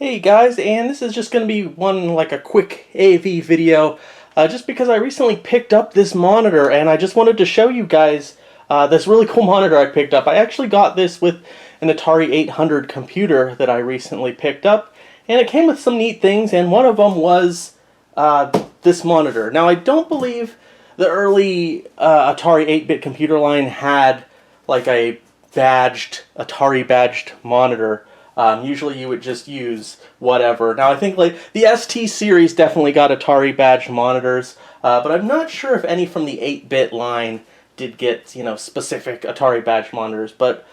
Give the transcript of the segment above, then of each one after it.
Hey guys, and this is just going to be a quick AV video, just because I recently picked up this monitor and I just wanted to show you guys this really cool monitor I picked up. I actually got this with an Atari 800 computer that I recently picked up, and it came with some neat things, and one of them was this monitor. Now, I don't believe the early Atari 8-bit computer line had like a Atari badged monitor. Usually you would just use whatever. Now I think like the ST series definitely got Atari badged monitors, but I'm not sure if any from the 8-bit line did get, specific Atari badged monitors. But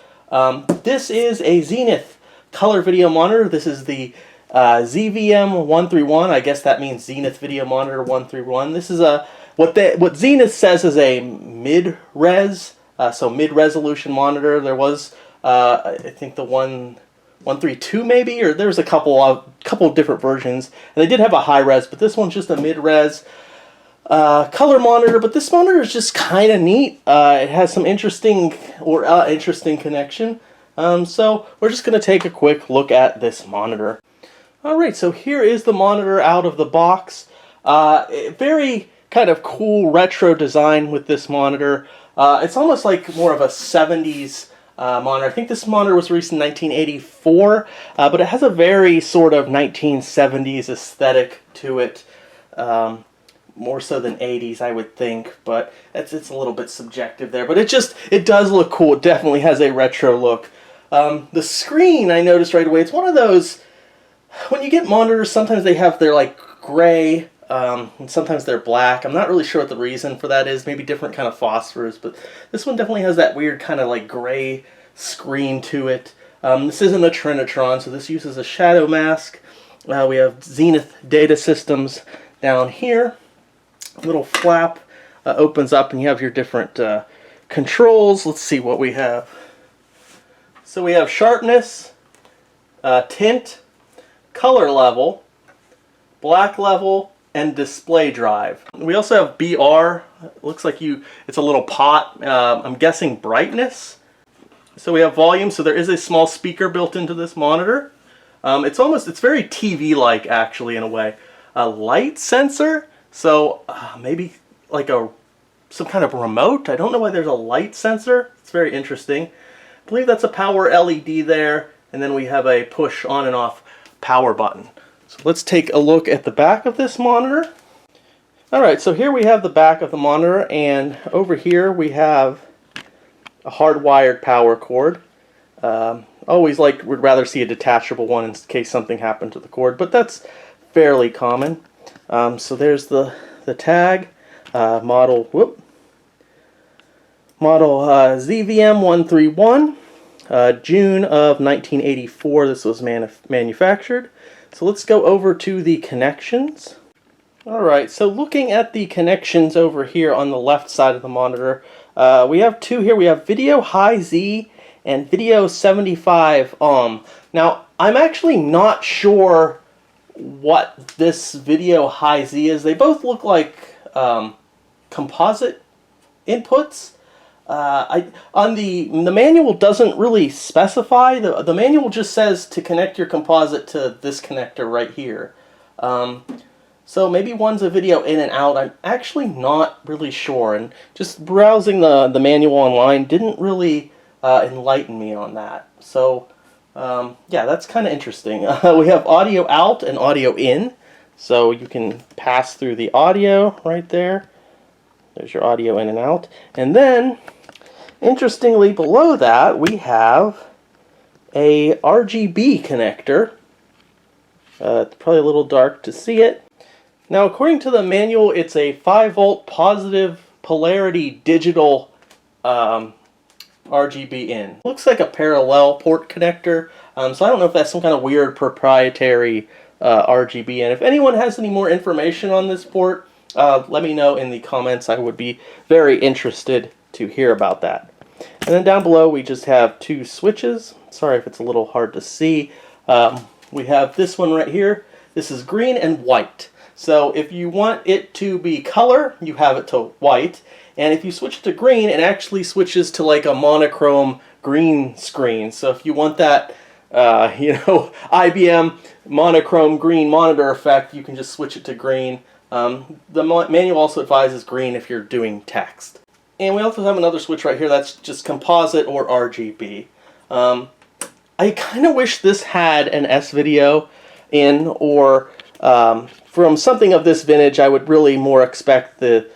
this is a Zenith color video monitor. This is the ZVM-131. I guess that means Zenith Video Monitor 131. This is what Zenith says is a mid-res, so mid-resolution monitor. There was I think the 132 maybe, or there's a couple of different versions, and they did have a high res, but this one's just a mid-res color monitor. But this monitor is just kind of neat. It has some interesting connection. So we're just going to take a quick look at this monitor. Alright, so here is the monitor out of the box. Very kind of cool retro design with this monitor. It's almost like more of a 70s monitor. I think this monitor was released in 1984, but it has a very sort of 1970s aesthetic to it, more so than 80s, I would think, but it's a little bit subjective there. But it does look cool. It definitely has a retro look. The screen, I noticed right away, it's one of those, when you get monitors, sometimes they have their like gray, and sometimes they're black. I'm not really sure what the reason for that is. Maybe different kind of phosphors, but this one definitely has that weird kind of like gray screen to it. This isn't a Trinitron, so this uses a shadow mask. We have Zenith Data Systems down here. A little flap opens up and you have your different controls. Let's see what we have. So we have sharpness, tint, color level, black level, and display drive. We also have BR. It looks like it's a little pot. I'm guessing brightness. So we have volume. So there is a small speaker built into this monitor. It's very TV-like actually in a way. A light sensor. So maybe like some kind of remote. I don't know why there's a light sensor. It's very interesting. I believe that's a power LED there, and then we have a push on and off power button. So let's take a look at the back of this monitor. Alright, so here we have the back of the monitor, and over here we have a hardwired power cord. Would rather see a detachable one in case something happened to the cord, but that's fairly common. So there's the tag, model ZVM-131, June of 1984 this was manufactured. So let's go over to the connections. Alright, so looking at the connections over here on the left side of the monitor, we have two here. We have Video High Z and Video 75 Ohm. Now, I'm actually not sure what this Video High Z is. They both look like composite inputs. On the manual doesn't really specify. The manual just says to connect your composite to this connector right here. So maybe one's a video in and out. I'm actually not really sure, and just browsing the manual online didn't really enlighten me on that. So yeah, that's kind of interesting. We have audio out and audio in, so you can pass through the audio right there. There's your audio in and out, and then interestingly, below that, we have a RGB connector. It's probably a little dark to see it. Now, according to the manual, it's a 5-volt positive polarity digital RGB in. Looks like a parallel port connector, so I don't know if that's some kind of weird proprietary RGB in. If anyone has any more information on this port, let me know in the comments. I would be very interested to hear about that. And then down below we just have two switches. Sorry if it's a little hard to see. We have this one right here. This is green and white. So if you want it to be color, you have it to white. And if you switch to green, it actually switches to like a monochrome green screen. So if you want that IBM monochrome green monitor effect, you can just switch it to green. The manual also advises green if you're doing text. And we also have another switch right here that's just composite or RGB. I kind of wish this had an S-video in, or from something of this vintage, I would really more expect the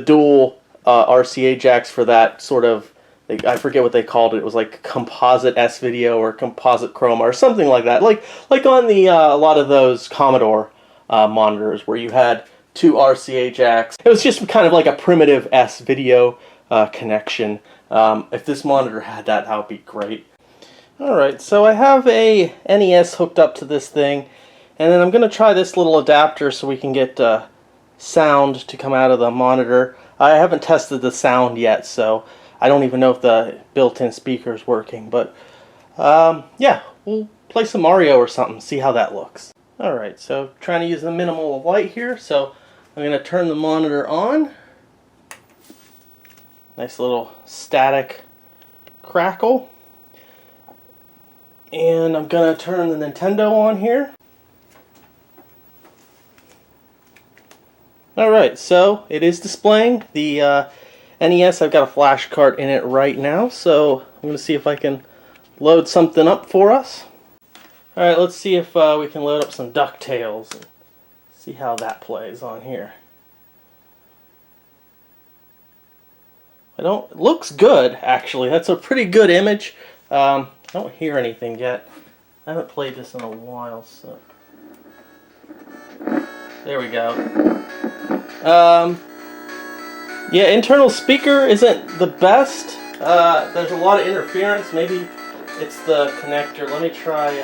dual RCA jacks for that sort of, I forget what they called it. It was like composite S-video or composite chroma or something like that. Like on the a lot of those Commodore monitors where you had two RCA jacks. It was just kind of like a primitive S-video connection. If this monitor had that, that would be great. Alright, so I have a NES hooked up to this thing, and then I'm going to try this little adapter so we can get sound to come out of the monitor. I haven't tested the sound yet, so I don't even know if the built-in speaker is working, but yeah, we'll play some Mario or something, see how that looks. Alright, so trying to use the minimal light here, so I'm going to turn the monitor on. Nice little static crackle. And I'm going to turn the Nintendo on here. Alright, so it is displaying the NES. I've got a flash card in it right now, so I'm going to see if I can load something up for us. Alright, let's see if we can load up some DuckTales and see how that plays on here. It looks good, actually. That's a pretty good image. I don't hear anything yet. I haven't played this in a while, so... There we go. Yeah, internal speaker isn't the best. There's a lot of interference. Maybe it's the connector. Let me try...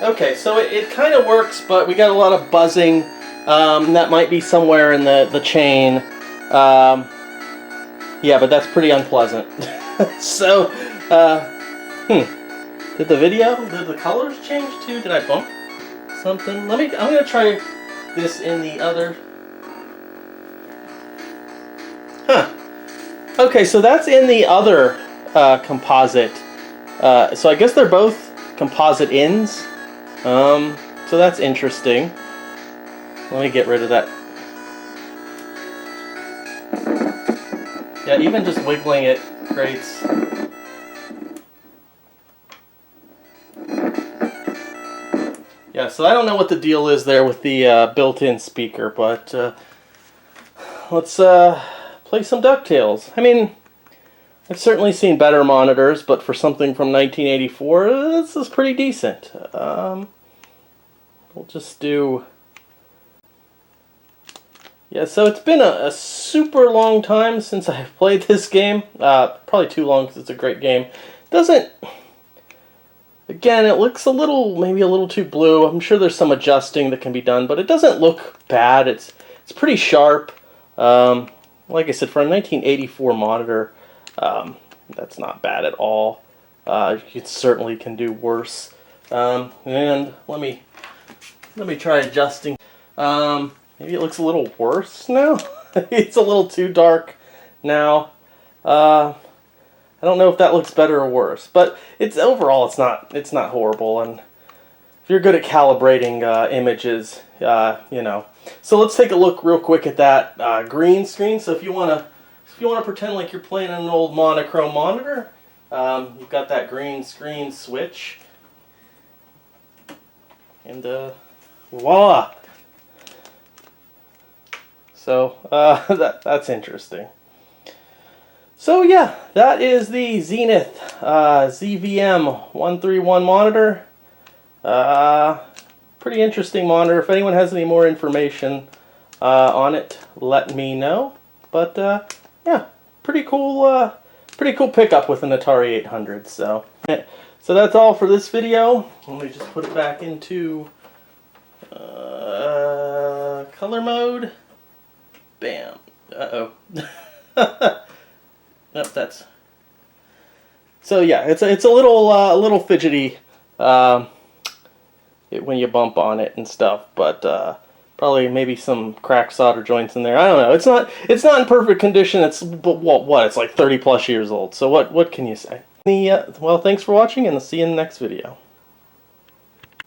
Okay, so it kind of works, but we got a lot of buzzing. That might be somewhere in the chain. Yeah, but that's pretty unpleasant. So, did the colors change too? Did I bump something? I'm gonna try this in the other. Huh. Okay, so that's in the other composite. So I guess they're both composite ins. So that's interesting. Let me get rid of that. Yeah, even just wiggling it creates... Yeah, so I don't know what the deal is there with the built-in speaker, but let's play some DuckTales. I mean, I've certainly seen better monitors, but for something from 1984, this is pretty decent. We'll just do... Yeah, so it's been a super long time since I've played this game. Probably too long because it's a great game. Doesn't... Again, it looks maybe a little too blue. I'm sure there's some adjusting that can be done, but it doesn't look bad. It's pretty sharp. Like I said, for a 1984 monitor, that's not bad at all. You certainly can do worse. And let me try adjusting. Maybe it looks a little worse now. It's a little too dark now. I don't know if that looks better or worse, but overall it's not horrible. And if you're good at calibrating images, you know. So let's take a look real quick at that green screen. So if you wanna pretend like you're playing on an old monochrome monitor, you've got that green screen switch, and voila. So that's interesting. So yeah, that is the Zenith ZVM-131 monitor. Pretty interesting monitor. If anyone has any more information on it, let me know. But yeah, pretty cool pickup with an Atari 800. So that's all for this video. Let me just put it back into color mode. Bam. Uh-oh. Nope, that's... So yeah, it's a little fidgety when you bump on it and stuff, but Probably maybe some cracked solder joints in there. I don't know. It's not in perfect condition. But what? It's like 30 plus years old. So what can you say? Well, thanks for watching, and I'll see you in the next video.